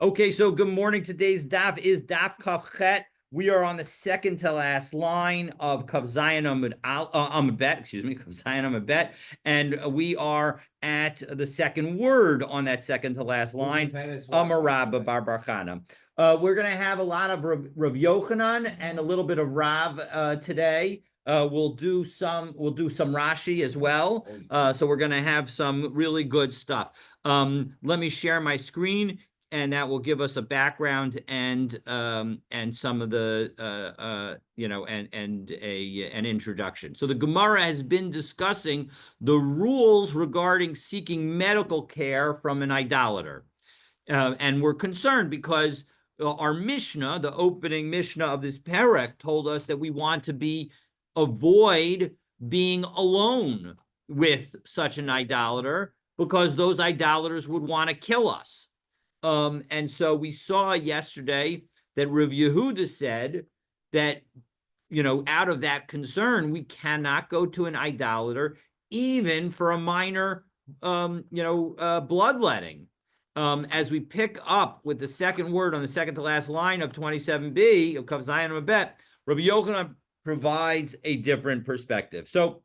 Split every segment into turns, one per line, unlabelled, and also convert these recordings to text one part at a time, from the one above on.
Okay, so good morning. Today's daf is daf Kaf Chet. We are on the second to last line of Kav Zayin Amud Bet, Kav Zayin Amud Bet, and we are at the second word on that second to last line, Amarabba Bar Barchana. We're going to have a lot of Rav Yochanan and a little bit of Rav today. We'll do some Rashi as well. So we're going to have some really good stuff. Let me share my screen, and that will give us a background and some of the an introduction. So the Gemara has been discussing the rules regarding seeking medical care from an idolater, and we're concerned because our Mishnah, the opening Mishnah of this parak, told us that we want to avoid being alone with such an idolater because those idolaters would want to kill us. And so we saw yesterday that Rav Yehuda said that, out of that concern, we cannot go to an idolater even for a minor, bloodletting. As we pick up with the second word on the second to last line of 27b of Kav Zayin Mabet, Rabbi Yochanan provides a different perspective. So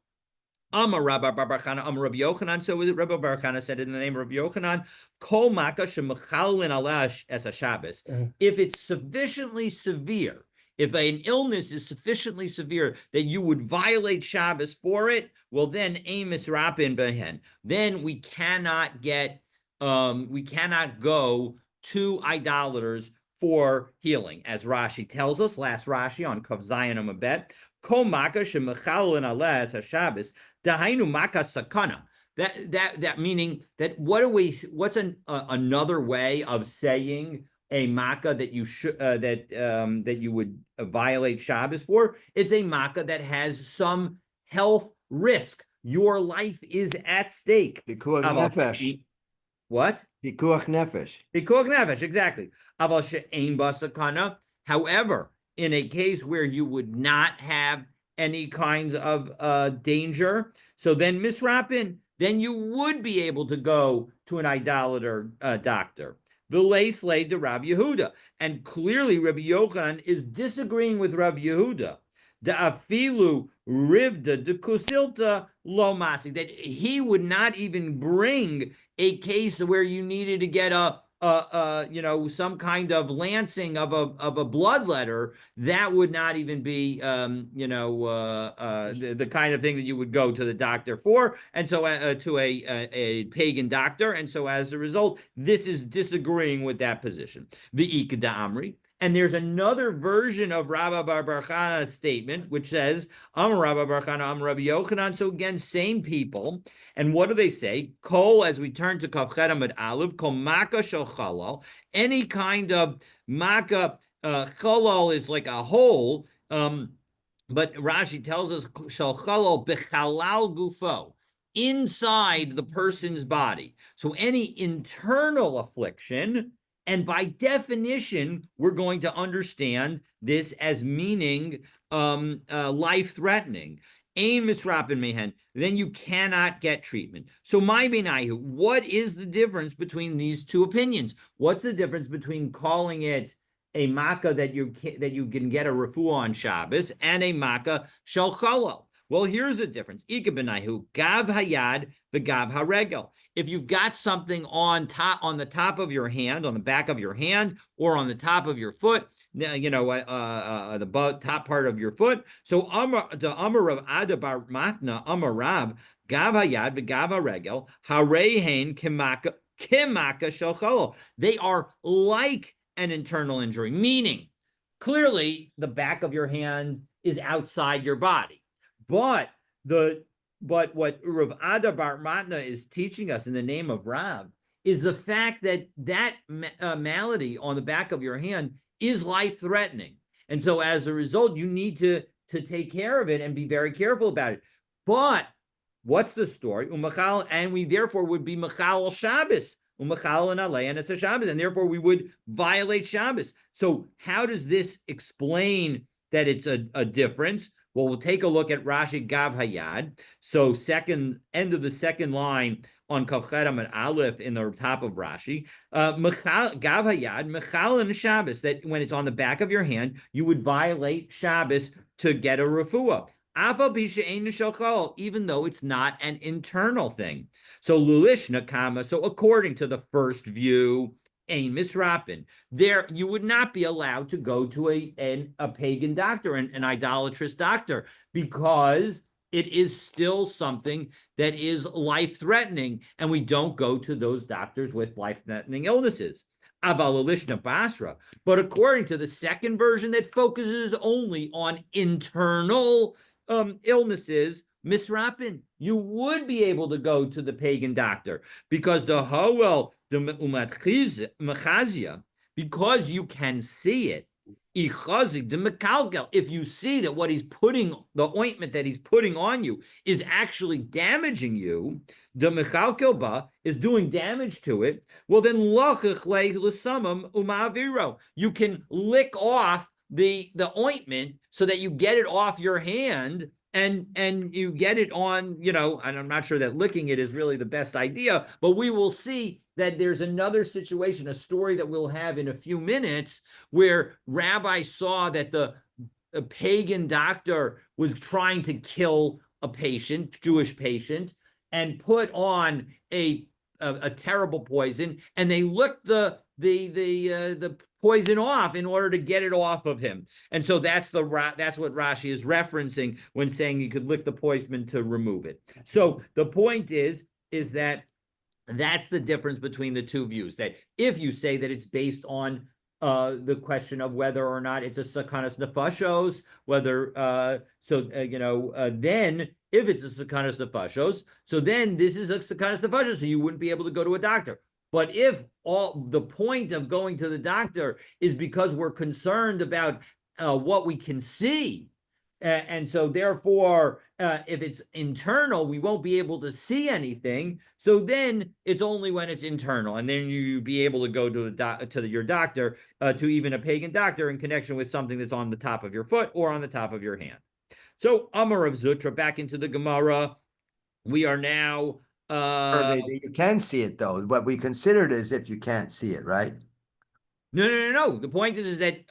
Amar Rabbi Bar Barchana, Amar Rabbi Yochanan. So Rabbi Bar Barchana said in the name of Rabbi Yochanan, Kol Maka Shemachalin Alash Es HaShabbos. If it's sufficiently severe, if an illness is sufficiently severe that you would violate Shabbos for it, well then Amos Rapin Behen. Then we cannot go to idolaters for healing, as Rashi tells us. Last Rashi on Kav Zayin Amabet. Kol Maka Shemachalin Alash Es HaShabbos. Dahainu Maka Sakana. That meaning that what's another way of saying a makkah that you should that you would violate Shabbos for? It's a makkah that has some health risk. Your life is at stake.
Pikuach nefesh.
What?
Pikuach nefesh.
Pikuach nefesh, exactly. Aval she'ein ba sakana. However, in a case where you would not have any kinds of danger, so then misrapin, then you would be able to go to an idolater doctor. V'lei slay to Rav Yehuda, and clearly Rabbi Yochanan is disagreeing with Rav Yehuda. The afilu rivda de kusilta lo masi, that he would not even bring a case where you needed to get some kind of lancing of a bloodletter. That would not even be the kind of thing that you would go to the doctor for, and so to a pagan doctor. And so as a result, this is disagreeing with that position. V'ika da'amri. And there's another version of Rabbi Bar Barchana's statement, which says, Am Rabbi Barchana, Am Rabbi Yochanan. So again, same people. And what do they say? Kol, as we turn to Kav Chet Amud Aleph, Kol Maka Shel Chalal, any kind of Maka, Chalal is like a hole, but Rashi tells us, Shel Chalal Bechalal Gufo, inside the person's body. So any internal affliction, and by definition, we're going to understand this as meaning life-threatening. Aim misrapin mehen, then you cannot get treatment. So my benayu, what is the difference between these two opinions? What's the difference between calling it a makkah that you can get a refuah on Shabbos and a makkah shel chalal? Well, here's the difference. Ika benayu, gav hayad v'gav haregel. If you've got something on the top of your hand, on the back of your hand, or on the top of your foot, the top part of your foot. So the Amar of Adabar Matna Amar Rab Gav Hayad v'Gav Haregel Harehein Kimaka Shel. They are like an internal injury, meaning clearly the back of your hand is outside your body, but what Rav Ada Bar Matna is teaching us in the name of Rav is the fact that malady on the back of your hand is life-threatening. And so as a result, you need to take care of it and be very careful about it. But what's the story? And we therefore would be Machal Shabbos. Umachal and Alei, and it's a Shabbos, and therefore we would violate Shabbos. So how does this explain that it's a difference? Well, we'll take a look at Rashi Gav Hayad. So end of the second line on Kavchetam and Aleph in the top of Rashi, Gav Hayad, Mechalin Shabbos, that when it's on the back of your hand, you would violate Shabbos to get a refuah. Even though it's not an internal thing. So Lulishna Kama, so according to the first view, Ein Misrapin, there you would not be allowed to go to a pagan doctor, an idolatrous doctor, because it is still something that is life-threatening, and we don't go to those doctors with life-threatening illnesses. Avalolishna Basra. But according to the second version that focuses only on internal illnesses, Misrapin, you would be able to go to the pagan doctor because the Howel, the Mechazia, because you can see it. If you see that what he's putting, the ointment that he's putting on you, is actually damaging you, the mechalkelba is doing damage to it. Well, then you can lick off the ointment so that you get it off your hand. And you get it on, and I'm not sure that licking it is really the best idea, but we will see that there's another situation, a story that we'll have in a few minutes, where Rabbi saw that a pagan doctor was trying to kill a patient, Jewish patient, and put on a terrible poison, and they licked the poison off in order to get it off of him. And so that's what Rashi is referencing when saying you could lick the poison to remove it. So the point is that that's the difference between the two views, that if you say that it's based on the question of whether or not it's a sakanas nefashos, then if it's a sakanas nefashos, so then this is a sakanas nefashos, so you wouldn't be able to go to a doctor. But if all the point of going to the doctor is because we're concerned about what we can see, and so therefore, if it's internal, we won't be able to see anything. So then it's only when it's internal, and then you be able to go to your doctor, to even a pagan doctor, in connection with something that's on the top of your foot or on the top of your hand. So Amar of Zutra, back into the Gemara. We are now.
You can see it though. What we considered is if you can't see it, right?
No. The point is that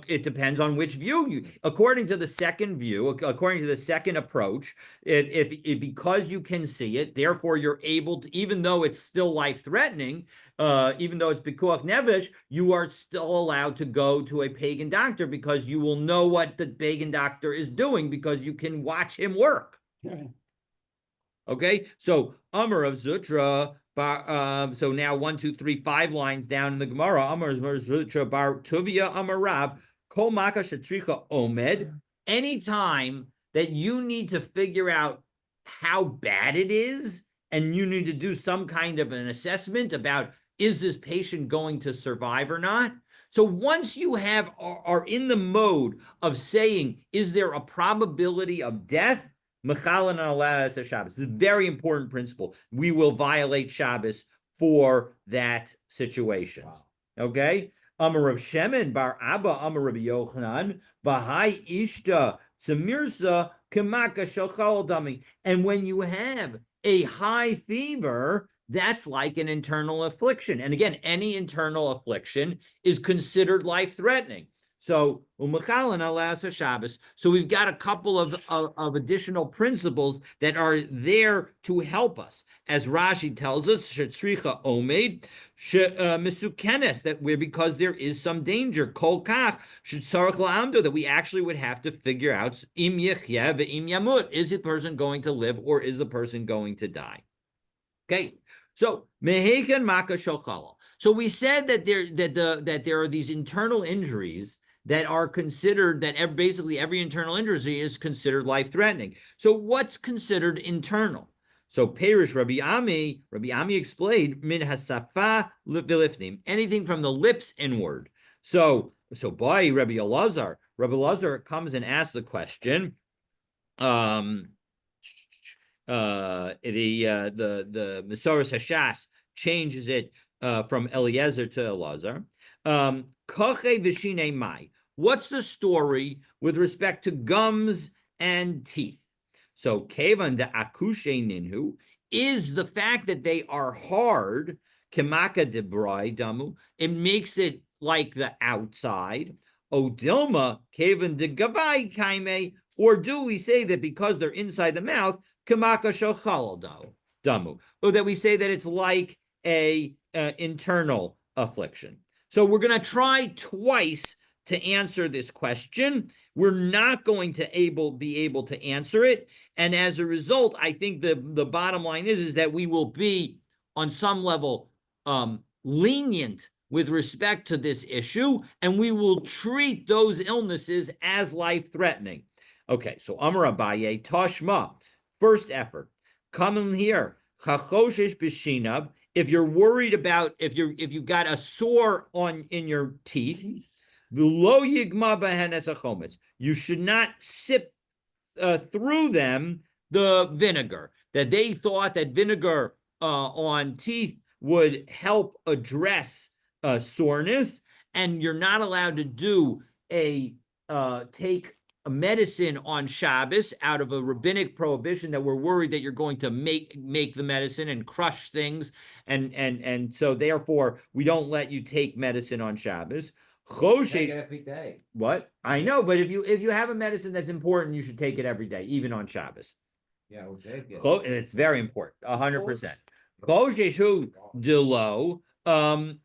it depends on which view according to the second view, according to the second approach, because you can see it, therefore you're able to, even though it's still life-threatening, even though it's pikuach nevesh, you are still allowed to go to a pagan doctor because you will know what the pagan doctor is doing because you can watch him work. Okay, so Amar of Zutra. So now 1, 2, 3, 5 lines down in the Gemara. Amar Zutra bar Tuvia Amar Rav Kol Maka Shetricha Omed. Anytime that you need to figure out how bad it is, and you need to do some kind of an assessment about, is this patient going to survive or not? So once you are in the mode of saying, is there a probability of death? Mechalan alas Shabbos. This is a very important principle. We will violate Shabbos for that situation. Wow. Okay? Amar Rav Shemin bar Abba Amar Rabbi Yochanan Bahai Ishta Tzemirsa Kemaka Shachal Dami. And when you have a high fever, that's like an internal affliction. And again, any internal affliction is considered life-threatening. So, Shabbos. So we've got a couple of additional principles that are there to help us. As Rashi tells us, Shetzricha Omed, Misukenes, because there is some danger, Kol Kach, Shetzarach La'amdo, that we actually would have to figure out, Im Yechyeh ve'im Yamut, is the person going to live or is the person going to die? Okay, so Mehekan Maka Shochala. So we said that there are these internal injuries that are considered, that basically every internal injury is considered life-threatening. So what's considered internal? So Perish Rabbi Ami explained, min hasafa v'lifnim, anything from the lips inward. So by Rabbi Elazar comes and asks the question, the Mesoras Hashas changes it from Eliezer to Elazar. Koche v'shine mai. What's the story with respect to gums and teeth? So kevan de akushe ninhu, is the fact that they are hard, Kimaka debrai damu, it makes it like the outside. Odilma, Kavan de Gavai Kaime, or do we say that because they're inside the mouth, Kimaka Shochal damu, or that we say that it's like a internal affliction? So we're going to try twice to answer this question. We're not going to be able to answer it. And as a result, I think the bottom line is that we will be on some level lenient with respect to this issue, and we will treat those illnesses as life-threatening. Okay, so Amar Abaye, Tashma, first effort. Come in here. Chachoshesh b'shinav. If you're worried about if you've got a sore in your teeth, you should not sip through them the vinegar. That they thought that vinegar on teeth would help address soreness, and you're not allowed to do take a medicine on Shabbos out of a rabbinic prohibition that we're worried that you're going to make the medicine and crush things, and so therefore we don't let you take medicine on Shabbos.
Take it every day.
What? I know, but if you have a medicine that's important, you should take it every day, even on Shabbos.
Yeah, we'll take it.
It's very important, 100%. And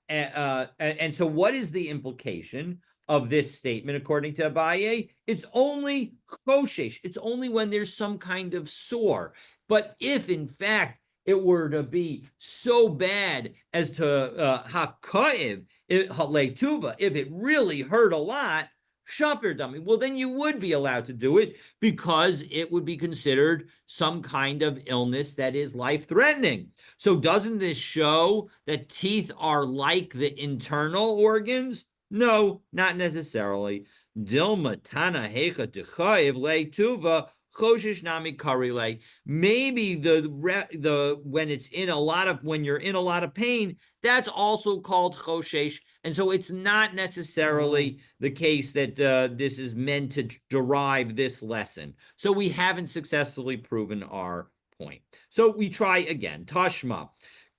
so what is the implication of this statement according to Abaye? It's only choshesh. It's only when there's some kind of sore. But if in fact it were to be so bad as to haka'iv, letuva, if it really hurt a lot, shapir dummy, well, then you would be allowed to do it because it would be considered some kind of illness that is life-threatening. So doesn't this show that teeth are like the internal organs? No, not necessarily. Dilma tana hecha dechayiv letuva choshesh nami karile. Maybe when you're in a lot of pain, that's also called choshesh. And so it's not necessarily the case that this is meant to derive this lesson. So we haven't successfully proven our point. So we try again. Tashma,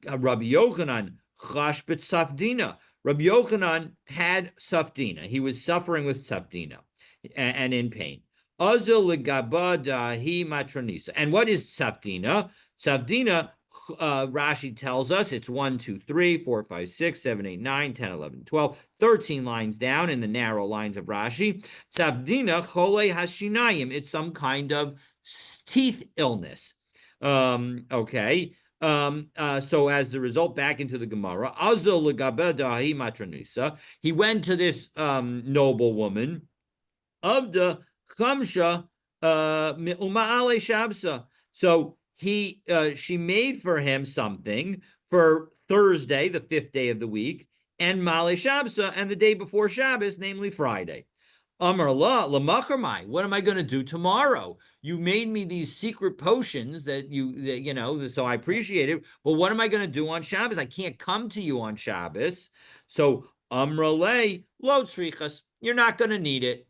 Rabbi Yochanan, chash b'tzafdina. Rabbi Yochanan had safdina. He was suffering with safdina and in pain. Azil legabadahi matronisa. And what is safdina? Safdina, Rashi tells us it's 1, 2, 3, 4, 5, 6, 7, 8, 9, 10, 11, 12, 13 lines down in the narrow lines of Rashi. Safdina chole hashinayim. It's some kind of teeth illness. Okay. So as a result, back into the Gemara, Azil legabadahi matronisa. He went to this noble woman of the Chamsha Uma'ale Shabsa. So she made for him something for Thursday, the 5th day of the week, and Male Shabsa, and the day before Shabbos, namely Friday. Amar la lamachermai. What am I going to do tomorrow? You made me these secret potions that so I appreciate it. But what am I going to do on Shabbos? I can't come to you on Shabbos. So Amra le lo tzrichas. You're not going to need it.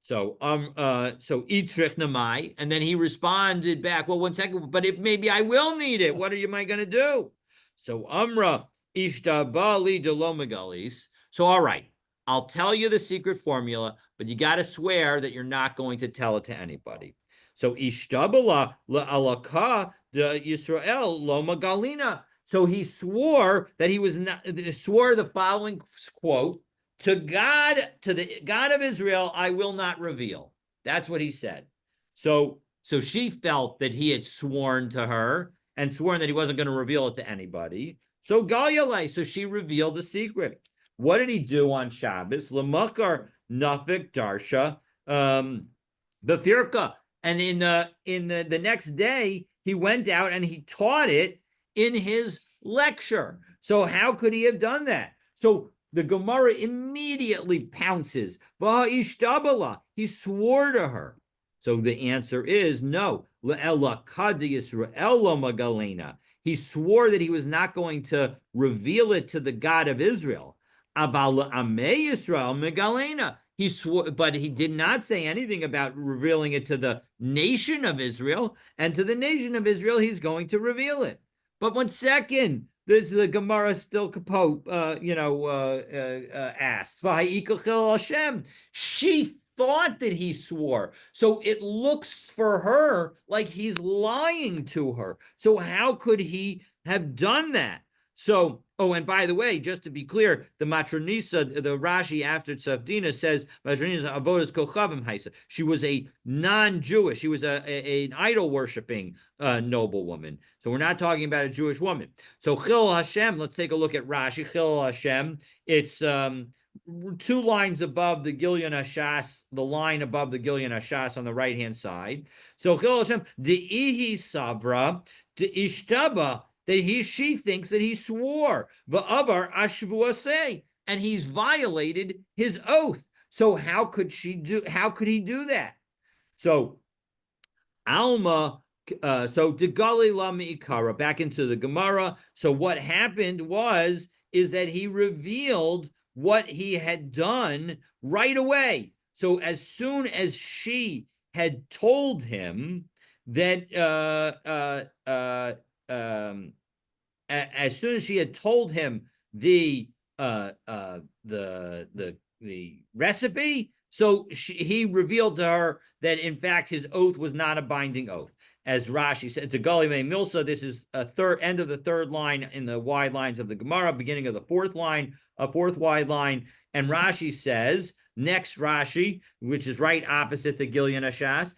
So itzrich namai, and then he responded back, well, 1 second, but if maybe I will need it, what am I going to do? So Amra ishtabali delomegalis. So all right, I'll tell you the secret formula, but you got to swear that you're not going to tell it to anybody. So ishtabala la'alaka de Yisrael lomagalina. So he swore that he swore the following quote. To the God of Israel, I will not reveal. That's what he said. So she felt that he had sworn to her and sworn that he wasn't going to reveal it to anybody. So Galyalei, so she revealed the secret. What did he do on Shabbos? Lamakar nafik darsha befirka. And in the next day, he went out and he taught it in his lecture. So how could he have done that? So the Gemara immediately pounces. Va'ishtabala. He swore to her. So the answer is no. He swore that he was not going to reveal it to the God of Israel. Aval Amei Yisrael megalena. He swore, but he did not say anything about revealing it to the nation of Israel. And to the nation of Israel, he's going to reveal it. But 1 second, this the Gemara still asked. Hashem. She thought that he swore. So it looks for her like he's lying to her. So how could he have done that? So, oh, and by the way, just to be clear, the Matronisa, the Rashi after Tzavdina says, Matronisa Avodas Kochavim Haisa. She was a non-Jewish. She was an idol-worshipping noblewoman. So we're not talking about a Jewish woman. So Chil Hashem, let's take a look at Rashi. Chil Hashem, it's 2 lines above the Gilyon Hashas, the line above the Gilyon Hashas on the right-hand side. So Chil Hashem, De'ihi Savra, De'ishtaba, that she thinks that he swore, va'avar ashvuasei, and he's violated his oath. So how could he do that? So Alma, so Degali Lami Ikara, back into the Gemara. So what happened is that he revealed what he had done right away. So as soon as she had told him that as soon as she had told him the recipe, so he revealed to her that in fact his oath was not a binding oath. As Rashi said, to Galime Milsa, this is a end of the 3rd line in the wide lines of the Gemara, beginning of the 4th line, a 4th wide line. And Rashi says, next Rashi, which is right opposite the Gilyon Hashas,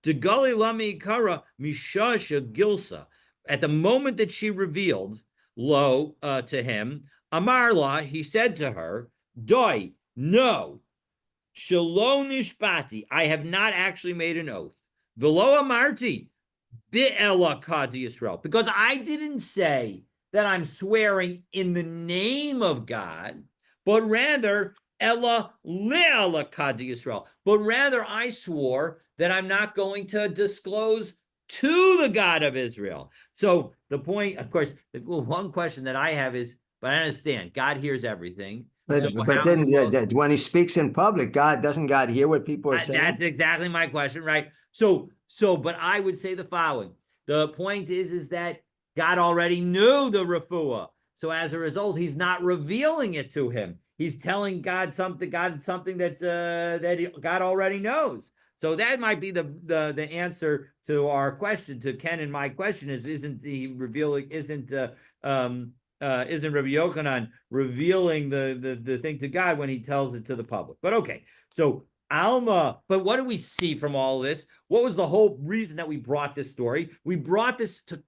to Gali Lami Kara Mishasha Gilsa. At the moment that she revealed to him, Amarla, he said to her, Doi, no, Shalom Nishpati, I have not actually made an oath. Velo Amarti, Bi'ela Kadi Yisrael, because I didn't say that I'm swearing in the name of God, but rather, Ella Le'ela Kadi Yisrael, but rather I swore that I'm not going to disclose to the God of Israel. So the point, of course, the one question that I have is, but I understand God hears everything.
But then when he speaks in public, doesn't God hear what people are saying?
That's exactly my question, right? So, but I would say the following. The point is that God already knew the refuah. So as a result, he's not revealing it to him. He's telling God something that God already knows. So that might be the answer to our question, to Ken and my question isn't Rabbi Yochanan revealing the thing to God when he tells it to the public? But okay, so Alma, but what do we see from all this? What was the whole reason that we brought this story? We brought this to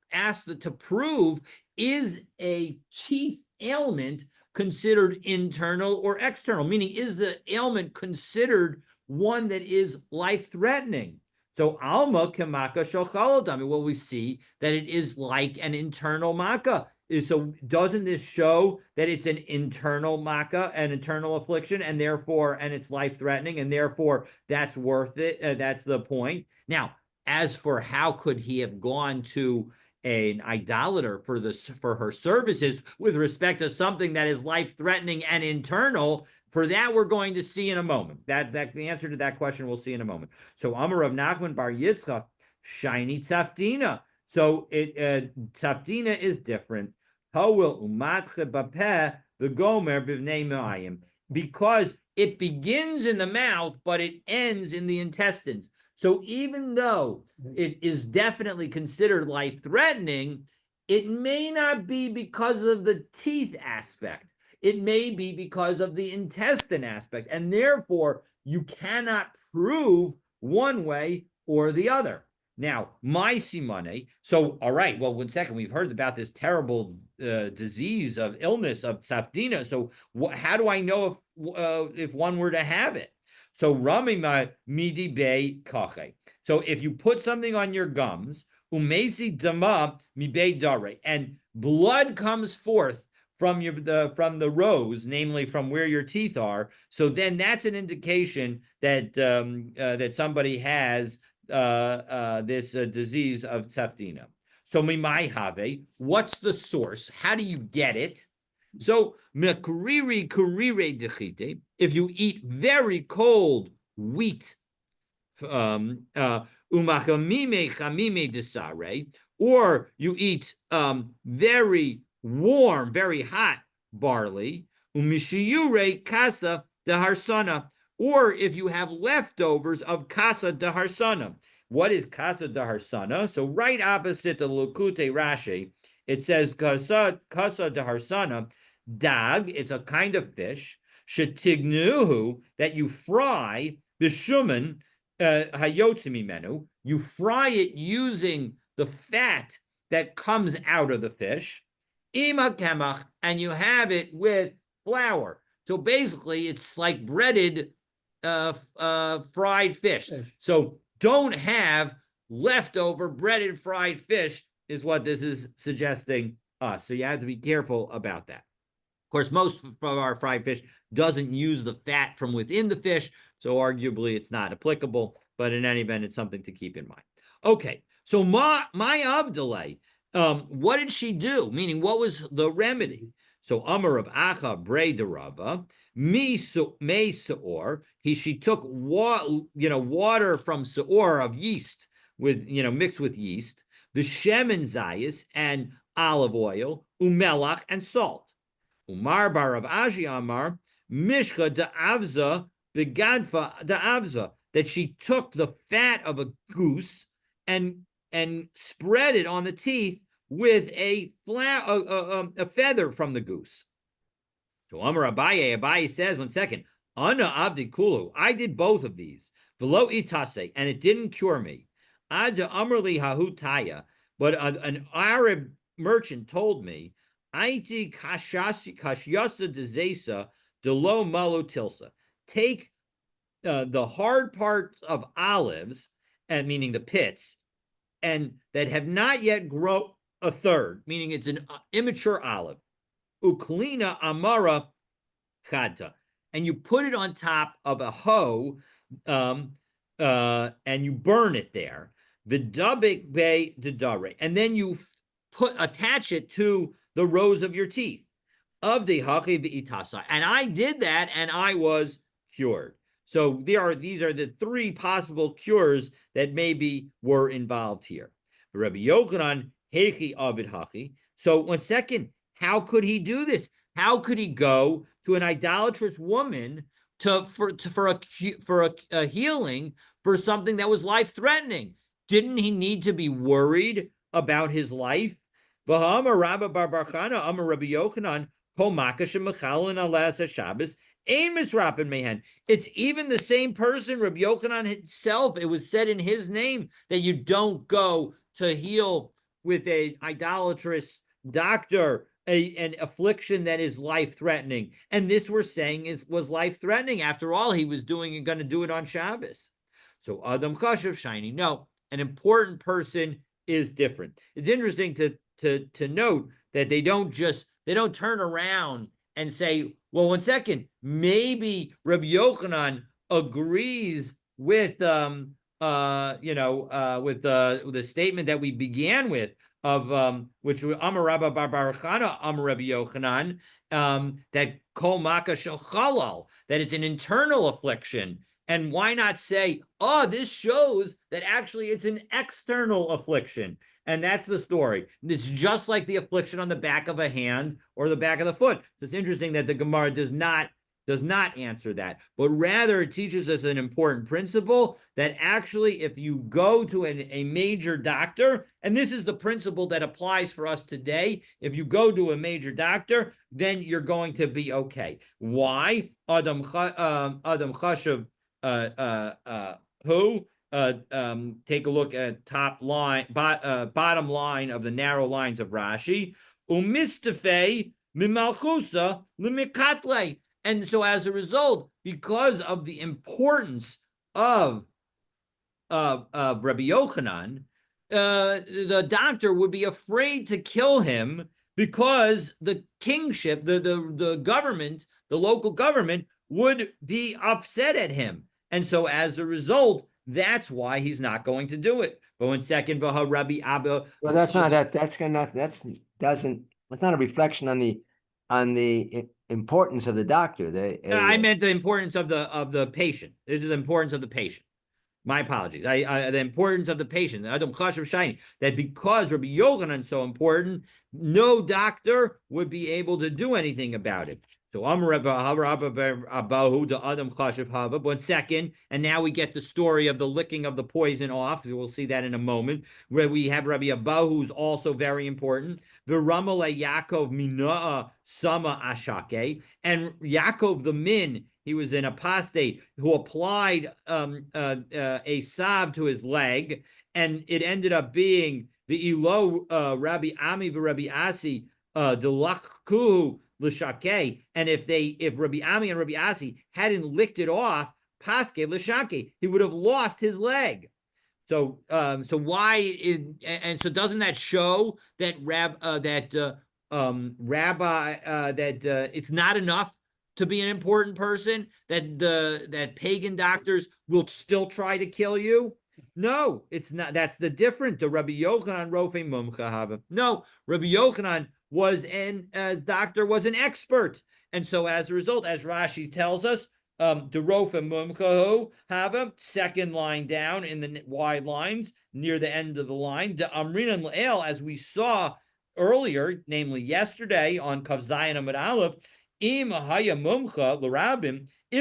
prove, is a teeth ailment considered internal or external? Meaning, is the ailment considered one that is life-threatening? So Alma kemaka shochalodami. Well, we see that it is like an internal makkah. So doesn't this show that it's an internal makkah, an internal affliction, and it's life-threatening, and therefore that's worth it? That's the point. Now, as for how could he have gone to an idolater for her services with respect to something that is life-threatening and internal, for that we're going to see in a moment. That the answer to that question we'll see in a moment. So Amar Rav Nachman bar Yitzchak, shiny tzaftina. So tzaftina is different. Because it begins in the mouth, but it ends in the intestines. So even though it is definitely considered life-threatening, it may not be because of the teeth aspect. It may be because of the intestine aspect. And therefore, you cannot prove one way or the other. Now, my simone, so, all right, well, 1 second, we've heard about this terrible disease of illness of safdina. So how do I know if one were to have it? So Ramima midi be kache. So if you put something on your gums, umesi dama mi be dare, and blood comes forth from the rows, namely from where your teeth are, so then that's an indication that that somebody has this disease of safdina. So mimai have, what's the source? How do you get it? So mekuriri kurire dechite, if you eat very cold wheat, umachamime chamime desare, or you eat very warm, very hot barley, umishiyure kasa deharsana, or if you have leftovers of kasa deharsana. What is kasa deharsana? So right opposite the Lukute Rashi, it says kasa deharsana, dag, it's a kind of fish, shetignuhu, that you fry, bishuman, hayotzimi menu, you fry it using the fat that comes out of the fish, ima kemach, and you have it with flour. So basically, it's like breaded fried fish. So don't have leftover breaded fried fish is what this is suggesting us. So you have to be careful about that. Of course, most of our fried fish doesn't use the fat from within the fish, so arguably it's not applicable, but in any event, it's something to keep in mind. Okay, so my Avdalai, what did she do? Meaning, what was the remedy? So Amar of Acha Bre Derava, me Seor, she took water from Seor of yeast with mixed with yeast, the shemen zayis and olive oil, umelach and salt. Umar bar of Ashi Amar, Mishcha de Avza, Begadfa de Avza, that she took the fat of a goose and spread it on the teeth with a feather from the goose. So Amar Abaye says, 1 second, Ana Avdi Kulu, I did both of these, Velo itase, and it didn't cure me. Ada Amrli Hahutaya, but an Arab merchant told me, Aiti kashyasa dezesa delo malo tilsa. Take the hard parts of olives, and meaning the pits, and that have not yet grown a third, meaning it's an immature olive. Uklina amara chata, and you put it on top of a hoe, and you burn it there. Vidabik be dedare, and then you attach it to the rows of your teeth. Of the hachi v'itasa, and I did that, and I was cured. So these are the three possible cures that maybe were involved here. Rabbi Yochanan hechi avid hachi. So 1 second, how could he do this? How could he go to an idolatrous woman for a healing for something that was life-threatening? Didn't he need to be worried about his life? V'ha'amar Rabba bar Barchana amar Rabbi Yochanan kol makash mechalin alas Shabbos ein misrapin mehen. It's even the same person, Rabbi Yochanan himself. It was said in his name that you don't go to heal with an idolatrous doctor an affliction that is life-threatening. And this we're saying was life-threatening. After all, he was going to do it on Shabbos. So Adam Chashav Shiny. No, an important person is different. It's interesting to note that they don't turn around and say, well, 1 second, maybe Rabbi Yochanan agrees with with the statement that we began with of which Amar Rabba bar Barachana Amar Rabbi Yochanan, that kol maka shel chalal, that it's an internal affliction. And why not say, oh, this shows that actually it's an external affliction. And that's the story. It's just like the affliction on the back of a hand or the back of the foot. So it's interesting that the Gemara does not answer that, but rather it teaches us an important principle that actually if you go to a major doctor, and this is the principle that applies for us today, if you go to a major doctor, then you're going to be okay. Why? Adam Chashav take a look at bottom line of the narrow lines of Rashi. Umistafe mimalchusa limikatle. And so as a result, because of the importance of Rabbi Yochanan, the doctor would be afraid to kill him because the kingship, the government, the local government would be upset at him. And so as a result, that's why he's not going to do it. But 1 second, Rabbi Abba.
Well, that's not a reflection on the on the importance of the doctor.
I meant the importance of the patient. This is the importance of the patient. My apologies. The importance of the patient. Adam Chashav Shiny. That because Rabbi Yochanan is so important, no doctor would be able to do anything about it. So Amar Abahu the Adam Chashav Hava. 1 second, and now we get the story of the licking of the poison off. We'll see that in a moment. Where we have Rabbi Abahu, who's also very important. The Ramale Yaakov Minaa Sama Ashake, and Yaakov the Min. He was an apostate who applied a salve to his leg, and it ended up being the Ilo Rabbi Ami v'Rabbi Asi delachkuhu l'shake. And if Rabbi Ami and Rabbi Asi hadn't licked it off, paske l'shake, he would have lost his leg. So so doesn't that show that it's not enough to be an important person, that pagan doctors will still try to kill you? No, it's not. That's the difference. The Rabbi Yochanan Rofe Mumcha Hava. No, Rabbi Yochanan as doctor was an expert. And so as a result, as Rashi tells us, the Rofe Mumcha Hava, second line down in the wide lines, near the end of the line, the Amrinan Le'el, as we saw earlier, namely yesterday on Kav Zayin Amud Aleph, if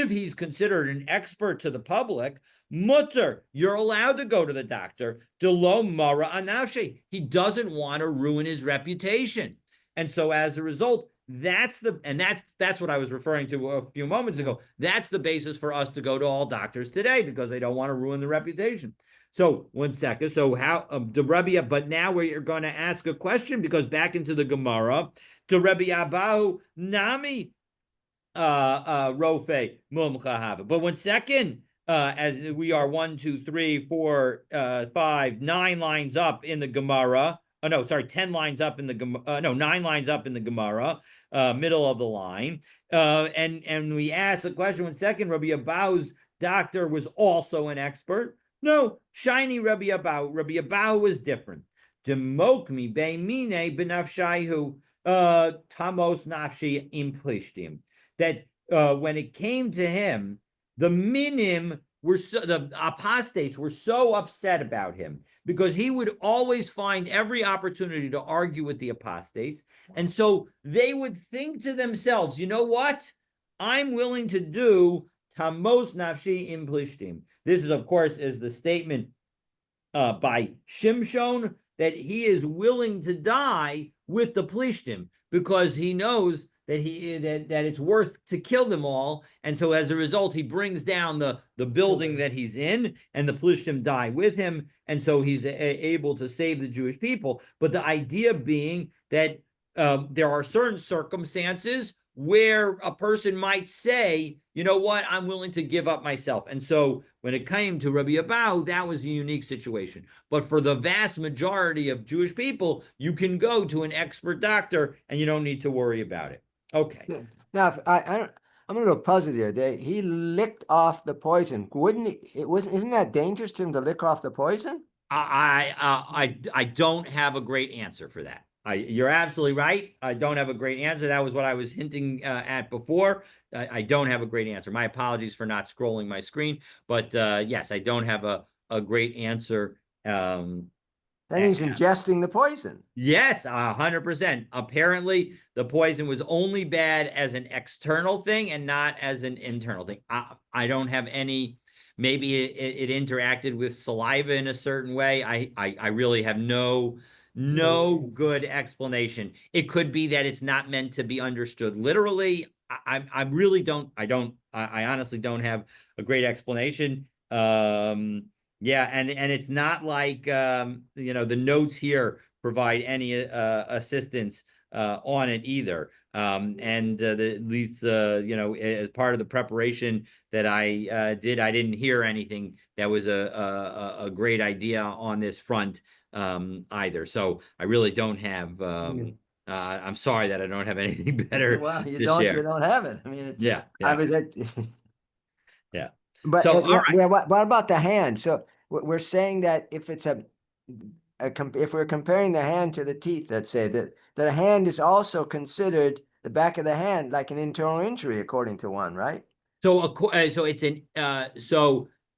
he's considered an expert to the public, mutter, you're allowed to go to the doctor. Delo mara anavshe, he doesn't want to ruin his reputation, and so as a result, that's what I was referring to a few moments ago. That's the basis for us to go to all doctors today, because they don't want to ruin the reputation. So 1 second. So how the Rabbi, but now we're going to ask a question, because back into the Gemara. To Rabbi Abahu Nami Rofe Mumcha Hava. But 1 second, as we are 1, 2, 3, 4, 5, 9 lines up in the Gemara. Oh no, sorry, 10 lines up in the Gemara. No, 9 lines up in the Gemara, middle of the line. And we ask the question 1 second. Rabbi Abahu's doctor was also an expert. No, shiny Rabbi Abahu. Rabbi Abahu was different. Demokmi be'mine benafshaihu. Tamos nafshi implishtim. That when it came to him, the minim the apostates were so upset about him, because he would always find every opportunity to argue with the apostates, and so they would think to themselves, you know what? I'm willing to do tamos nafshi implishtim. This is, of course, is the statement by Shimshon, that he is willing to die with the Plishtim, because he knows that that it's worth to kill them all, and so as a result, he brings down the building that he's in, and the Plishtim die with him, and so he's able to save the Jewish people. But the idea being that there are certain circumstances where a person might say, you know what, I'm willing to give up myself. And so when it came to Rabbi Abahu, that was a unique situation. But for the vast majority of Jewish people, you can go to an expert doctor and you don't need to worry about it. Okay.
Now, I'm a little puzzled here. He licked off the poison. Wouldn't he? Isn't that dangerous to him to lick off the poison?
I don't have a great answer for that. You're absolutely right. I don't have a great answer. That was what I was hinting at before. I don't have a great answer. My apologies for not scrolling my screen, but yes, I don't have a great answer.
Then he's ingesting the poison.
Yes, 100%. Apparently, the poison was only bad as an external thing and not as an internal thing. I don't have any. Maybe it interacted with saliva in a certain way. I really have no good explanation. It could be that it's not meant to be understood literally. I really don't. I honestly don't have a great explanation. Yeah, and it's not like the notes here provide any assistance on it either. And at least as part of the preparation that I did, I didn't hear anything that was a great idea on this front either. So I really don't have. I'm sorry that I don't have anything better.
Well, you
to
don't.
share.
You don't have it. I mean,
Yeah.
I was
Yeah.
But
So, all right.
what about the hand? So we're saying that if it's if we're comparing the hand to the teeth, let's say that the hand is also considered the back of the hand like an internal injury, according to one, right?
So it's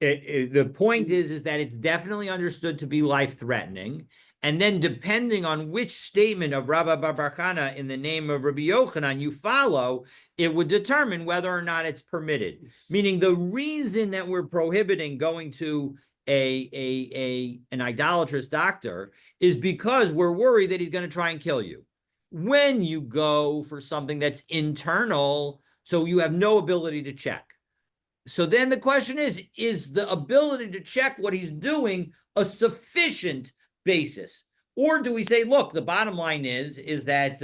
the point is that it's definitely understood to be life-threatening. And then depending on which statement of Rabbi Bar Chana in the name of Rabbi Yochanan you follow, it would determine whether or not it's permitted. Meaning the reason that we're prohibiting going to an idolatrous doctor is because we're worried that he's going to try and kill you. When you go for something that's internal, so you have no ability to check. So then the question is the ability to check what he's doing a sufficient basis? Or do we say, look, the bottom line is that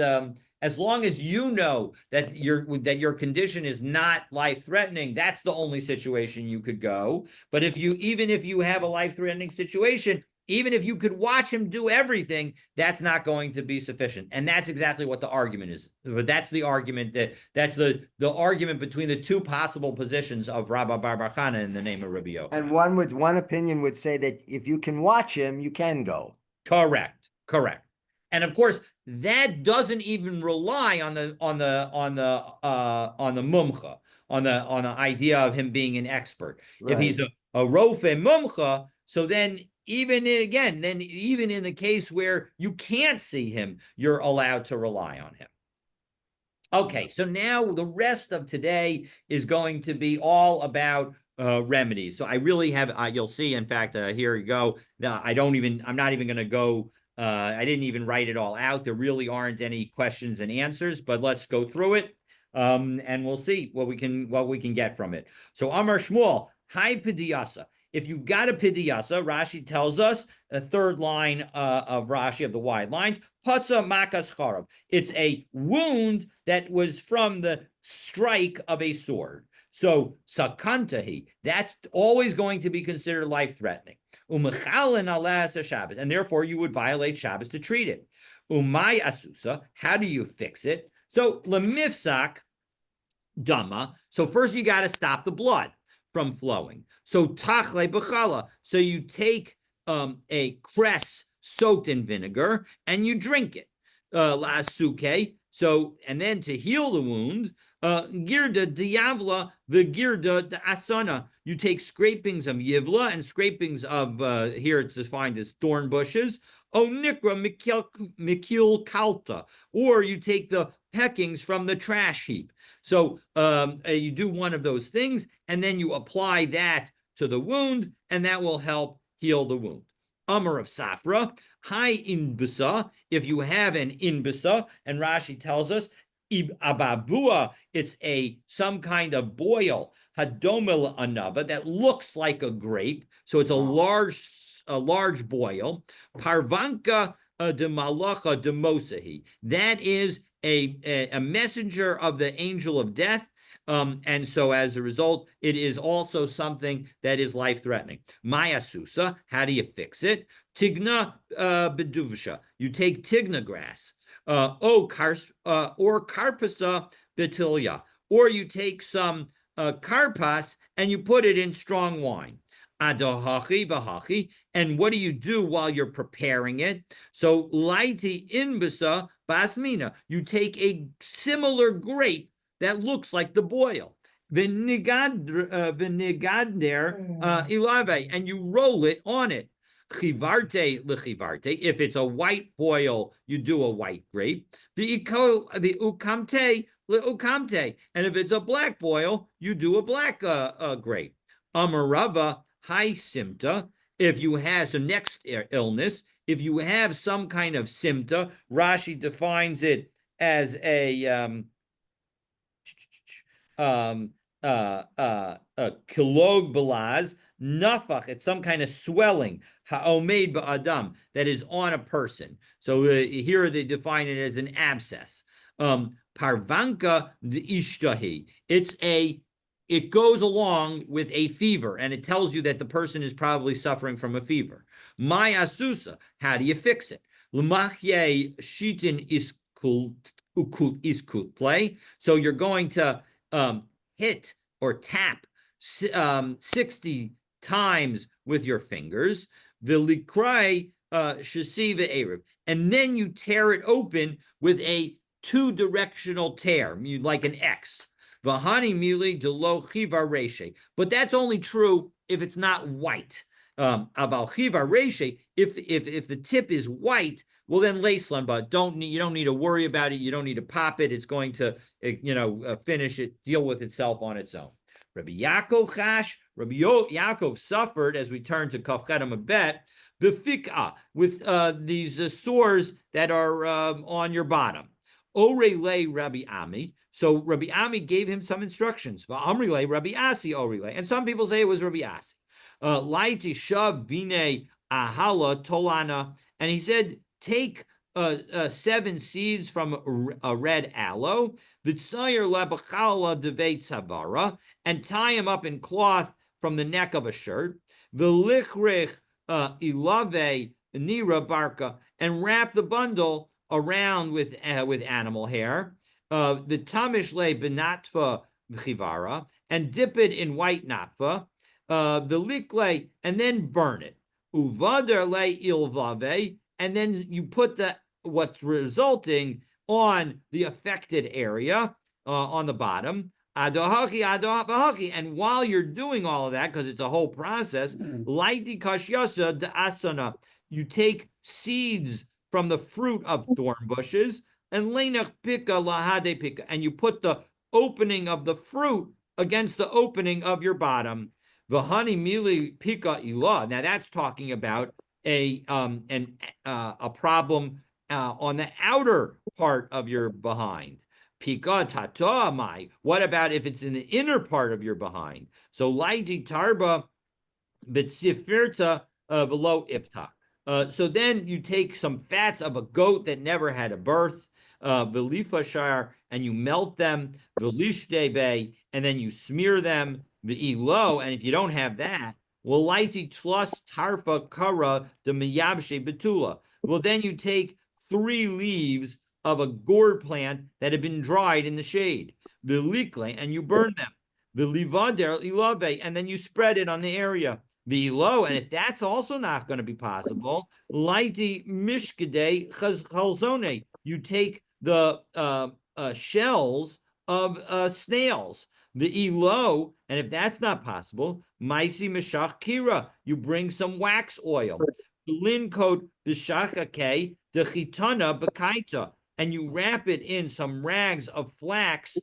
as long as you know that your condition is not life-threatening, that's the only situation you could go. But even if you have a life-threatening situation, even if you could watch him do everything, that's not going to be sufficient. And that's exactly what the argument is. But that's the argument that's the argument between the two possible positions of Rabbi Bar Chana in the name of Rabbi Yochanan.
And one opinion would say that if you can watch him, you can go.
Correct. And of course, that doesn't even rely on the mumcha, on the idea of him being an expert. Right. If he's a rofe mumcha, so then even in the case where you can't see him, you're allowed to rely on him. Okay, so now the rest of today is going to be all about remedies. So I really have, you'll see, in fact, here you go. I'm not even going to go, I didn't even write it all out. There really aren't any questions and answers, but let's go through it. And we'll see what we can get from it. So Amar Shmuel, Hai Pidiyasa. If you've got a pidiyasa, Rashi tells us, the third line of Rashi of the wide lines, patza makas charav. It's a wound that was from the strike of a sword. So sakantahi, that's always going to be considered life-threatening. Umechalin alas Shabbos, and therefore you would violate Shabbos to treat it. Umay asusa, how do you fix it? So lemifsak dama. So first you got to stop the blood from flowing. So tachle b'chala. So you take a cress soaked in vinegar and you drink it. La'asuke. So, and then to heal the wound, girda diavla, the girda the asana. You take scrapings of yivla and scrapings of, here it's defined as thorn bushes. O nikra mikil kalta. Or you take the peckings from the trash heap. So you do one of those things, and then you apply that to the wound, and that will help heal the wound. Amar of Safra, Hai inbisa, if you have an inbisa, and Rashi tells us, ababua, it's some kind of boil, hadomel anava, that looks like a grape, so it's a large boil. Parvanka de malacha de mosahi, that is a messenger of the angel of death. And so as a result, it is also something that is life-threatening. Maya susa, how do you fix it? Tigna beduvsha, you take tigna grass, or carpasa betilia, or you take some karpas and you put it in strong wine. Adahachi vahachi, and what do you do while you're preparing it? So laiti inbisa basmina, you take a similar grape that looks like the boil. Vinigadner ilave, and you roll it on it. Chivarte lechivarte. If it's a white boil, you do a white grape. The ukamte leukamte, and if it's a black boil, you do a black grape. Amarava high simta. If you have, so next illness, if you have some kind of simta, Rashi defines it as a kilog belaz nafach. It's some kind of swelling ha'omed ba'adam that is on a person. So here they define it as an abscess. Parvanka ishtahi. It goes along with a fever, and it tells you that the person is probably suffering from a fever. My asusa, how do you fix it? L'machye shitin iskut play. So you're going to hit or tap 60 times with your fingers. V'likrai shesiva erev, and then you tear it open with a two-directional tear, like an X. V'hani mili delo chivar reshe. But that's only true if it's not white. About chivar reshe, if the tip is white, well then lacelan, but you don't need to worry about it. You don't need to pop it. It's going to finish it, deal with itself on its own. Rabbi Yaakov Chash, Rabbi Yaakov suffered, as we turn to Kafchedam Bet, b'fik'ah, with these sores that are on your bottom. Orele Rabbi Ami. So Rabbi Ami gave him some instructions. Va'amrile Rabbi Asi Orele. And some people say it was Rabbi Asi. Laiti shav bine ahala tolana. And he said, take 7 seeds from a red aloe, v'tzayer lebachala devei tzavara, and tie him up in cloth from the neck of a shirt, v'lichrich ilave nira barka, and wrap the bundle around with animal hair, the tamish le benatva v'chivara, and dip it in white natva, the likle, and then burn it. Uvader le ilvave, and then you put what's resulting on the affected area on the bottom. Adohaki, and while you're doing all of that, because it's a whole process, laiti kashyasa de asana, you take seeds from the fruit of thorn bushes, and lenach pika lahade pika, and you put the opening of the fruit against the opening of your bottom. V'hani mili pika ilah. Now that's talking about a problem on the outer part of your behind. Pika tata mai. What about if it's in the inner part of your behind? So laiti tarba b'tzifirta v'lo ipta. So then you take some fats of a goat that never had a birth, v'lifashar, and you melt them, v'lishdebe, and then you smear them, v'ilo, and if you don't have that, well, laiti tlos tarfa kara de miyabshe betula. Well, then you take 3 leaves of a gourd plant that had been dried in the shade, v'likle, and you burn them, v'livader ilave, and then you spread it on the area. Below, and if that's also not going to be possible, laiti mishkade chalzone, you take the shells of snails, the elo, and if that's not possible, maisi mishach kira, you bring some wax oil, linkot b'shachake dechitana b'kaita, and you wrap it in some rags of flax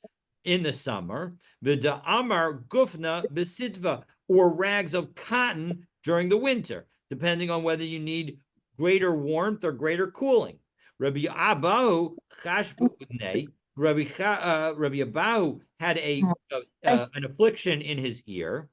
in the summer, the da'amar gufna b'sitva, or rags of cotton during the winter, depending on whether you need greater warmth or greater cooling. Rabbi Abahu chashbune, Rabbi Abahu had an affliction in his ear.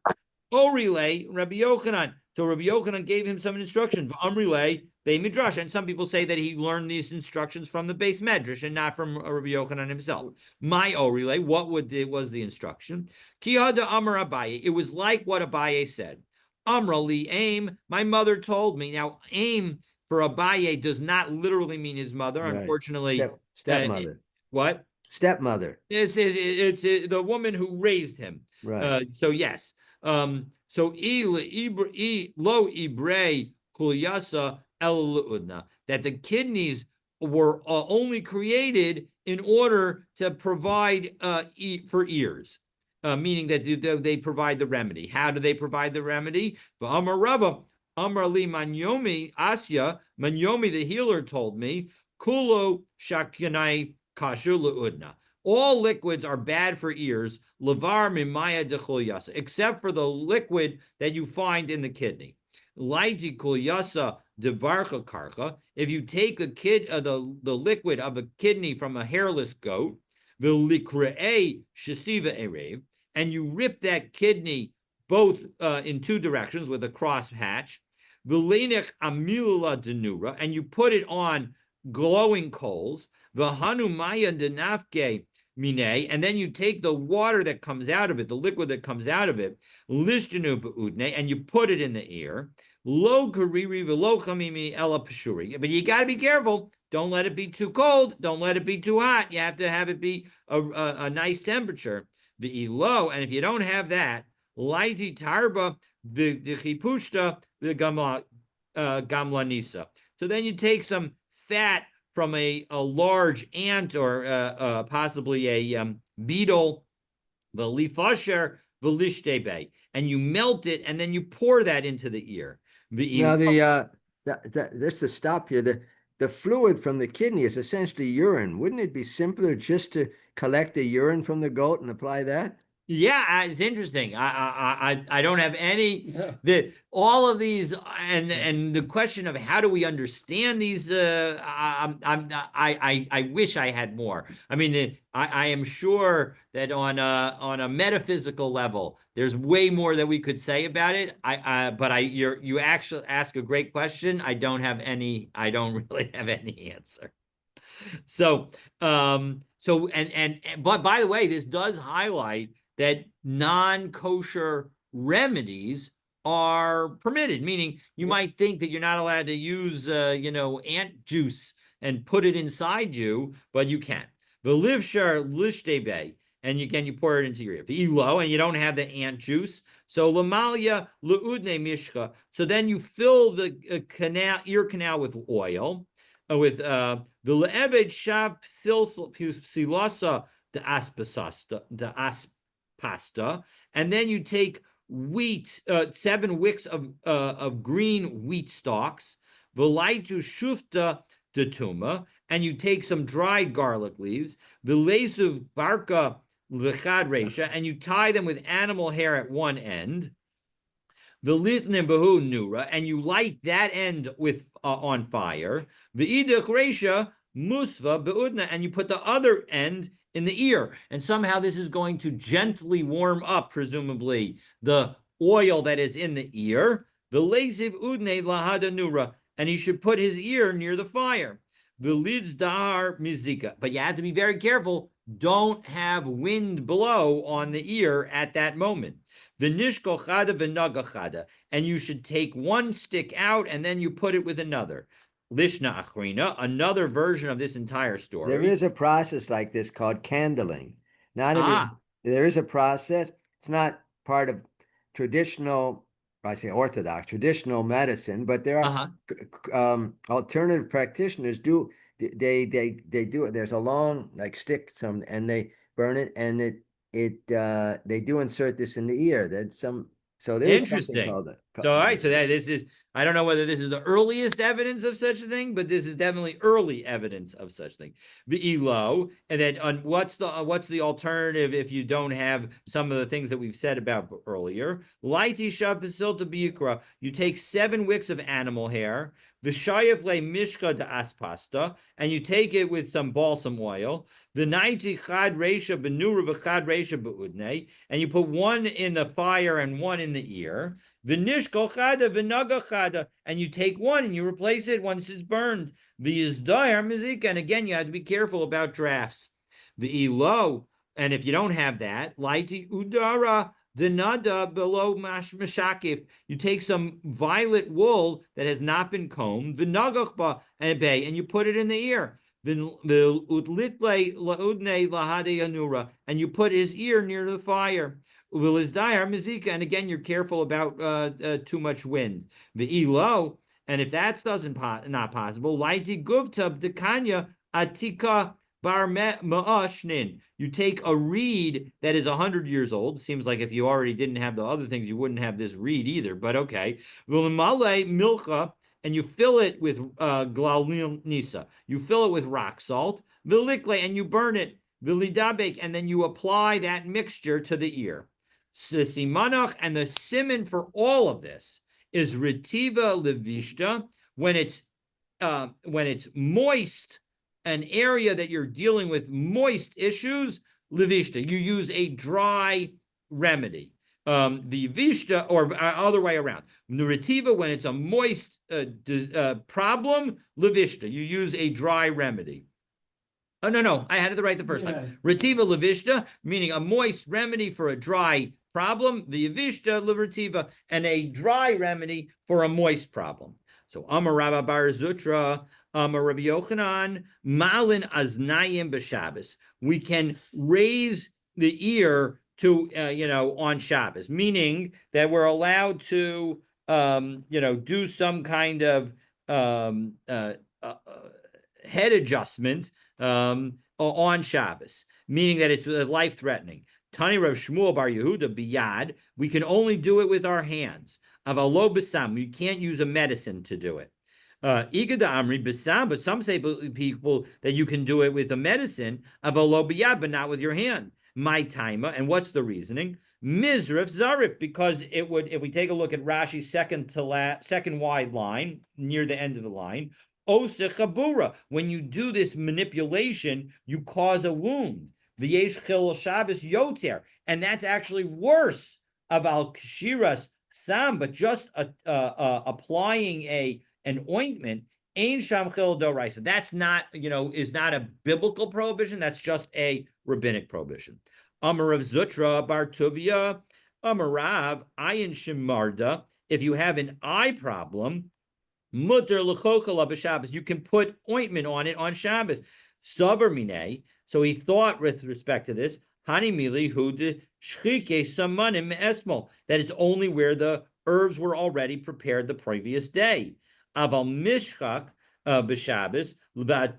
Orile, Rabbi Yochanan. So Rabbi Yochanan gave him some instructions. Amrile, Beit Midrash. And some people say that he learned these instructions from the base Medrash and not from Rabbi Yochanan himself. My Orile, what was the instruction? Kihada Amar Abaye. It was like what Abaye said. Amra li aim. My mother told me. Now, aim for Abaye does not literally mean his mother. Right. Unfortunately.
Stepmother.
What?
Stepmother.
It's the woman who raised him.
Right.
So yes. So lo ibre kulyasa el, that the kidneys were only created in order to provide for ears, meaning that they provide the remedy. How do they provide the remedy? Amar Rava, Amar li Manyomi Asya, Manyomi the healer told me, Kulo shakinai kasher leudna. All liquids are bad for ears, levar mimaya de cholyasa, except for the liquid that you find in the kidney. Laiti cholyasa devarcha karcha. If you take the liquid of a kidney from a hairless goat, v'likrei shesiva erev, and you rip that kidney both in 2 directions with a cross hatch, v'lenech amilula denura, and you put it on glowing coals, v'hanumaya denafke mine, and then you take the water that comes out of it, the liquid that comes out of it, lishtenu be'udne, and you put it in the ear. Lo kariri v'lo chamimi ela peshuri. But you got to be careful. Don't let it be too cold. Don't let it be too hot. You have to have it be a nice temperature. V'ilo, and if you don't have that, laiti tarba v'chipushta v'gamlanisa. So then you take some fat from a large ant or possibly a beetle, v'lifasher v'lishtebe, and you melt it, and then you pour that into the ear.
Now just to stop here, the fluid from the kidney is essentially urine. Wouldn't it be simpler just to collect the urine from the goat and apply that?
Yeah, it's interesting. I don't have any all of these and the question of how do we understand these I wish I had more. I mean, I am sure that on a metaphysical level there's way more that we could say about it. But you actually ask a great question. I don't really have any answer. So but by the way, this does highlight that non-kosher remedies are permitted, meaning you might think that you're not allowed to use ant juice and put it inside you, but you can. V'livshar lishtebe, and you pour it into your ear. V'ilo, and you don't have the ant juice. So lamalia leudne mishka. So then you fill the ear canal with oil, with the le'eved shav psilasa de aspasta, and then you take wheat, 7 wicks of green wheat stalks, v'laitu shufta de tuma, and you take some dried garlic leaves, v'lesuv barka v'chad resha, and you tie them with animal hair at one end, v'litne behu nura, and you light that end with on fire, v'idach resha musva beudna, and you put the other end in the ear, and somehow this is going to gently warm up, presumably, the oil that is in the ear. The leziv udne lahada nura, and he should put his ear near the fire. The lids dar mizika, but you have to be very careful. Don't have wind blow on the ear at that moment. The nishko chada v'naga chada, and you should take one stick out and then you put it with another. Lishna Achrina, another version of this entire story.
There is a process like this called candling. There is a process. It's not part of traditional, I say orthodox, traditional medicine, but there are alternative practitioners do they do it. There's a long stick, and they burn it, and they do insert this in the ear. So there is something called it.
So all right, so this is, I don't know whether this is the earliest evidence of such a thing, but this is definitely early evidence of such thing. V'ilo, and then what's the alternative if you don't have some of the things that we've said about earlier? Laiti shav pasilta biyukra. You take 7 wicks of animal hair, v'shayef le mishka de aspasta, and you take it with some balsam oil. V'naiti chad reisha benura v'chad reisha beudne, and you put one in the fire and one in the ear. V'nishko chada v'naga chada, and you take one and you replace it once it's burned. V'yizdayar mizika, and again you have to be careful about drafts. V'ilo, and if you don't have that, laiti udara denada below mashakif, you take some violet wool that has not been combed, v'nagachba and you put it in the ear. And you put his ear near the fire. And again, you're careful about too much wind. V'ilo, and if that's not possible, laiti guvta dekanya atika bar ma'ashnin. You take a reed that is 100 years old. Seems like if you already didn't have the other things, you wouldn't have this reed either. But okay, v'lemale milcha, and you fill it with glalim nisa. You fill it with rock salt. V'likle, and you burn it. V'lidabek, and then you apply that mixture to the ear. Simanach, and the siman for all of this is retiva levishta, when it's moist, an area that you're dealing with moist issues, levishta, you use a dry remedy. The vishta, or other way around, retiva, when it's a moist problem, levishta, you use a dry remedy. Oh, no, I had it right the first time. Retiva levishta, meaning a moist remedy for a dry problem, the yavishta levertiva, and a dry remedy for a moist problem. So Amar Rabba Bar Zutra, Amar Rabbi Yochanan, Malin Aznayim b'Shabbos. We can raise the ear to on Shabbos, meaning that we're allowed to do some kind of head adjustment on Shabbos, meaning that it's life-threatening. Tani Rav Shmuel Bar Yehuda biyad, we can only do it with our hands. Avalo b'sam, you can't use a medicine to do it. Igada Amri b'sam, but some say people that you can do it with a medicine, avalo biyad, but not with your hand. My timer, and what's the reasoning? Mizrif Zarif, because it would, if we take a look at Rashi's second wide line near the end of the line, Osechabura, when you do this manipulation, you cause a wound. V'yesh chil Shabbos yoter, and that's actually worse of al kshiras sam, but just applying an ointment. Ein sham chil doraisa. That's not, is not a biblical prohibition. That's just a rabbinic prohibition. Amar of Zutra Bar Tuvia, Amarav Ayin Shimarda. If you have an eye problem, mutter l'chochel b'Shabbos, you can put ointment on it on Shabbos. Savar minei. So he thought with respect to this, Hani mili hu de shchike samanim esmol, that it's only where the herbs were already prepared the previous day. Aval mishchak b'Shabbos, but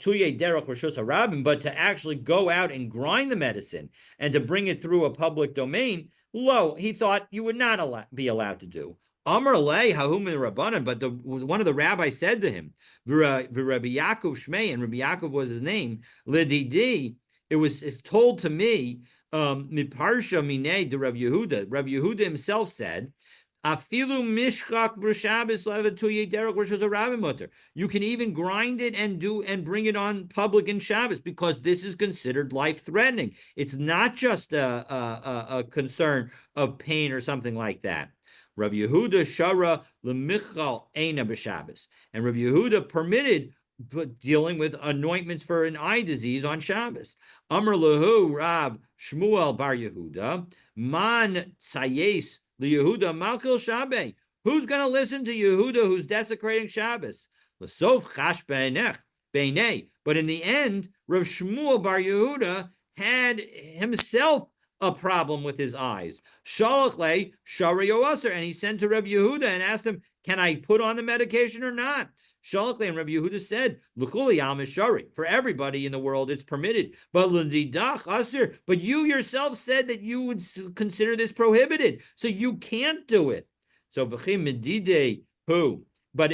to actually go out and grind the medicine and to bring it through a public domain, he thought you would not be allowed to do. Amar lei hahum rabbanan, but one of the rabbis said to him, Rabbi Yaakov Shmei, and Rabbi Yaakov was his name, Lididi, it's told to me, Miparsha minei de Rabbi Yehuda. Rabbi Yehuda himself said, Afilu mishchak b'Shabbos levatuyei derek which is a rabbi mutter. You can even grind it and bring it on public in Shabbos because this is considered life-threatening. It's not just a concern of pain or something like that. Rav Yehuda shara lemichal eina b'Shabbos, and Rav Yehuda permitted dealing with anointments for an eye disease on Shabbos. Amar lahu Rav Shmuel Bar Yehuda man tzayes liYehuda malchil Shabbat. Who's going to listen to Yehuda who's desecrating Shabbos? L'sof chash beinei. But in the end, Rav Shmuel Bar Yehuda had himself a problem with his eyes. Shalach le shari yoaser, and he sent to Rabbi Yehuda and asked him, "Can I put on the medication or not?" Shalach le, and Rabbi Yehuda said, "L'chuli al mishari, for everybody in the world it's permitted, but l'didach asir. But you yourself said that you would consider this prohibited, so you can't do it." So v'chim medide who? But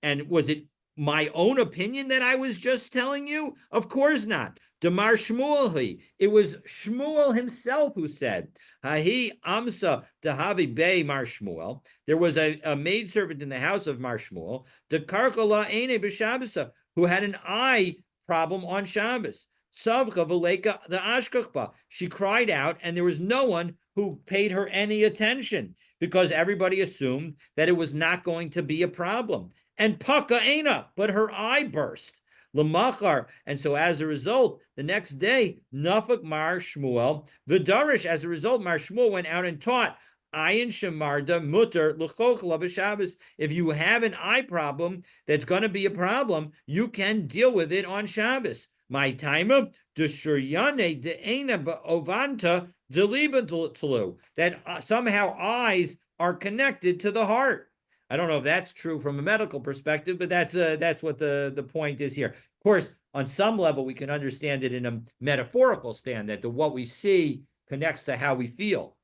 and was it my own opinion that I was just telling you? Of course not. Damar Shmuel, it was Shmuel himself who said, Hahi Amsa Dahavi Bey Mar Shmuel. There was a maidservant in the house of Mar Shmuel, the Karkala Ene B'Shabbos, who had an eye problem on Shabbos. Savka Valeka the Ashkachba. She cried out, and there was no one who paid her any attention because everybody assumed that it was not going to be a problem. And Paka Ena, but her eye burst. Lamachar, and so as a result, the next day, Nafak Mar Shmuel, the Darish, as a result, Mar Shmuel went out and taught, Ayin Shemarda Mutter L'chochla b'Shabbos. If you have an eye problem that's going to be a problem, you can deal with it on Shabbos. My timer, Deshuryane De'ena Ovanta Deliba Tlu, that somehow eyes are connected to the heart. I don't know if that's true from a medical perspective, but that's what the point is here. Of course, on some level, we can understand it in a metaphorical stand that what we see connects to how we feel.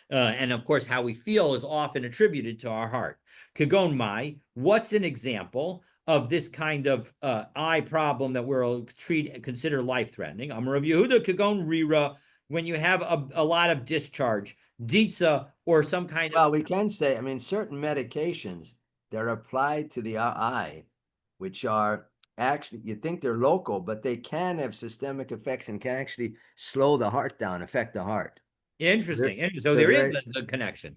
And of course, how we feel is often attributed to our heart. Kagon Mai, what's an example of this kind of eye problem that we'll consider life-threatening? Amar Rav Yehuda Kagon Rira, when you have a lot of discharge, Ditza, or some kind of...
Well, we can say, certain medications that are applied to the eye, which are actually, you think they're local, but they can have systemic effects and can actually slow the heart down, affect the heart.
Interesting. So there is a connection.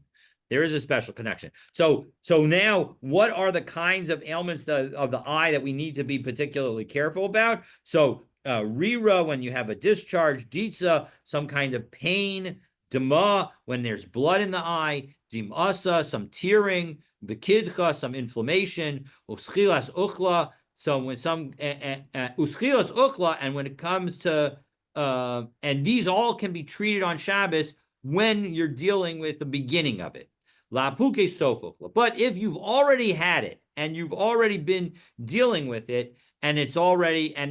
There is a special connection. So now, what are the kinds of ailments of the eye that we need to be particularly careful about? So Rira, when you have a discharge, Ditza, some kind of pain, Dema, when there's blood in the eye, Dimasa, some tearing, Bekidcha, some inflammation, Uschilas Uchla, so when some Uschilas Uchla, and when it comes to and these all can be treated on Shabbos when you're dealing with the beginning of it. La Puke Sofofla. But if you've already had it and you've already been dealing with it, and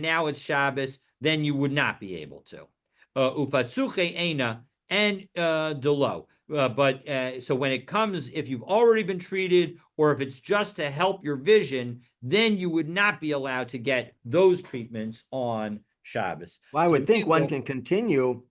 now it's Shabbos, then you would not be able to. Ufatsuche ena and delo. But so when it comes, if you've already been treated, or if it's just to help your vision, then you would not be allowed to get those treatments on Shabbos.
Well, I
So
would think one can continue,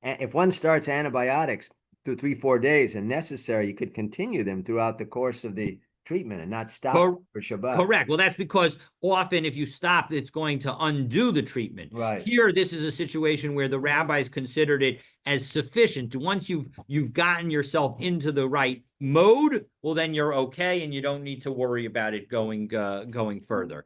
if one starts antibiotics through 3-4 days and necessary, you could continue them throughout the course of the treatment and not stop for Shabbat.
Correct. Well, that's because often if you stop, it's going to undo the treatment.
Right.
Here, this is a situation where the rabbis considered it as sufficient. Once you've gotten yourself into the right mode, well, then you're okay, and you don't need to worry about it going further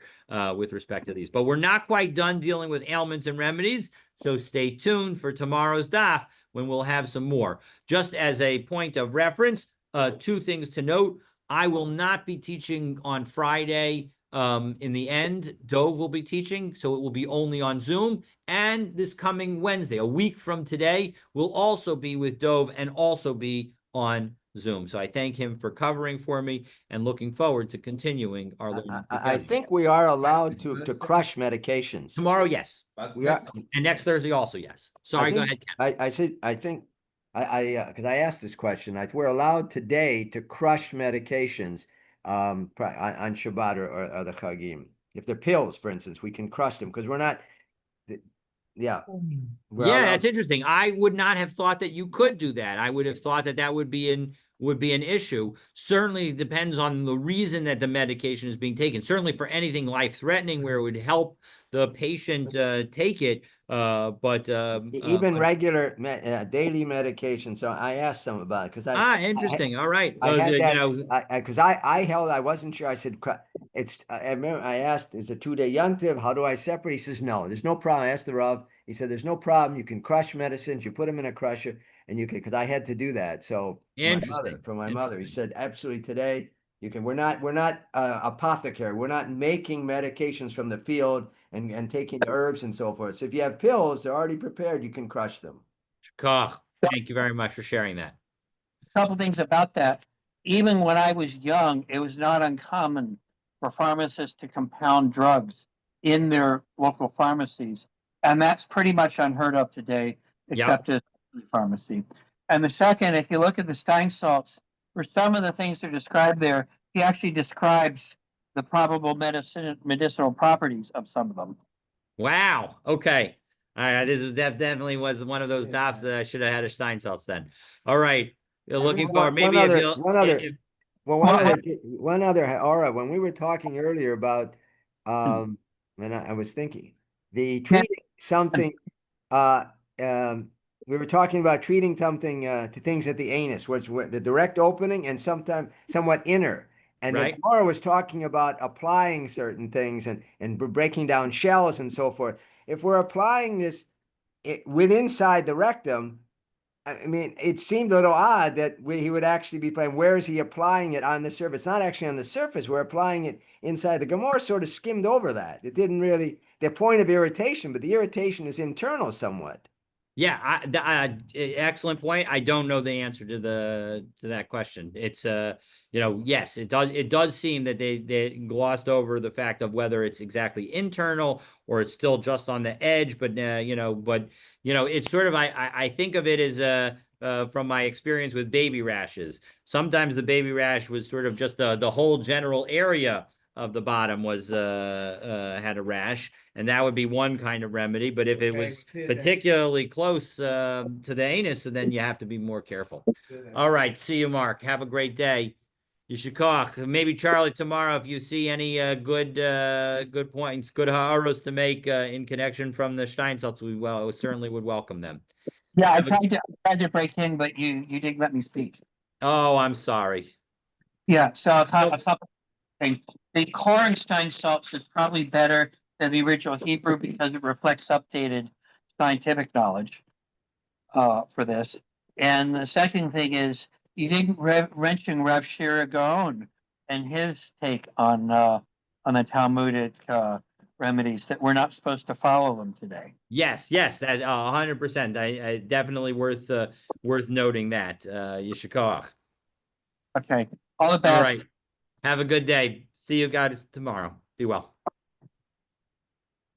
with respect to these. But we're not quite done dealing with ailments and remedies, so stay tuned for tomorrow's daf when we'll have some more. Just as a point of reference, 2 things to note. I will not be teaching on Friday. In the end, Dove will be teaching, so it will be only on Zoom. And this coming Wednesday, a week from today, will also be with Dove and also be on Zoom. So I thank him for covering for me and looking forward to continuing our learning.
I think we are allowed to crush medications.
Tomorrow, yes.
We are,
and next Thursday also, yes. Sorry, go ahead, Ken.
I think because I asked this question, we're allowed today to crush medications on Shabbat or the Chagim. If they're pills, for instance, we can crush them because we're not. Yeah.
That's interesting. I would not have thought that you could do that. I would have thought that would be an issue. Certainly depends on the reason that the medication is being taken. Certainly for anything life-threatening where it would help the patient take it. But
even regular daily medication. So I asked them about it because
interesting. All right.
I had that because I held, I wasn't sure. I said I remember I asked, is it 2-day yontiv? How do I separate? He says no, there's no problem. I asked the Rav. He said there's no problem. You can crush medicines. You put them in a crusher, and you can, because I had to do that. So for my mother, he said absolutely today you can. We're not apothecary. We're not making medications from the field and taking herbs and so forth. So if you have pills, they're already prepared. You can crush them.
Thank you very much for sharing that.
A couple things about that. Even when I was young, it was not uncommon for pharmacists to compound drugs in their local pharmacies. And that's pretty much unheard of today, except at the pharmacy. And the second, if you look at the Stein salts, for some of the things that are described there, he actually describes the probable medicinal properties of some of them.
Wow. Okay. All right. That definitely was one of those dafs that I should have had a Stein salts then. All right. You're looking for maybe
one other aura. When we were talking earlier about, and I was thinking the treating something, we were talking about treating something to things at the anus, which were the direct opening and sometimes somewhat inner. And the Gemara was talking about applying certain things and breaking down shells and so forth. If we're applying this inside the rectum, I mean, it seemed a little odd that he would actually be playing. Where is he applying it on the surface? It's not actually on the surface. We're applying it inside. The Gemara sort of skimmed over that. It didn't really, the point of irritation, but the irritation is internal somewhat.
Yeah, excellent point. I don't know the answer to that question. It's yes, it does seem that they glossed over the fact of whether it's exactly internal or it's still just on the edge. But it's sort of I think of it as from my experience with baby rashes. Sometimes the baby rash was sort of just the whole general area of the bottom was had a rash, and that would be one kind of remedy. But if it was particularly close to the anus, so then you have to be more careful. All right, see you, Mark. Have a great day. Yishikach. Maybe Charlie tomorrow, if you see any good points, good haros to make in connection from the Steinsaltz, we certainly would welcome them.
Yeah, I tried to break in, but you didn't let me speak.
Oh, I'm sorry.
Yeah, so a couple things. The Korenstein salts is probably better than the original Hebrew because it reflects updated scientific knowledge for this. And the second thing is you didn't mention Rav Shira Gaon and his take on the Talmudic remedies, that we're not supposed to follow them today.
Yes, that 100%. I definitely worth noting that. Yishikoach.
Okay, all the best.
All right. Have a good day. See you guys tomorrow. Be well.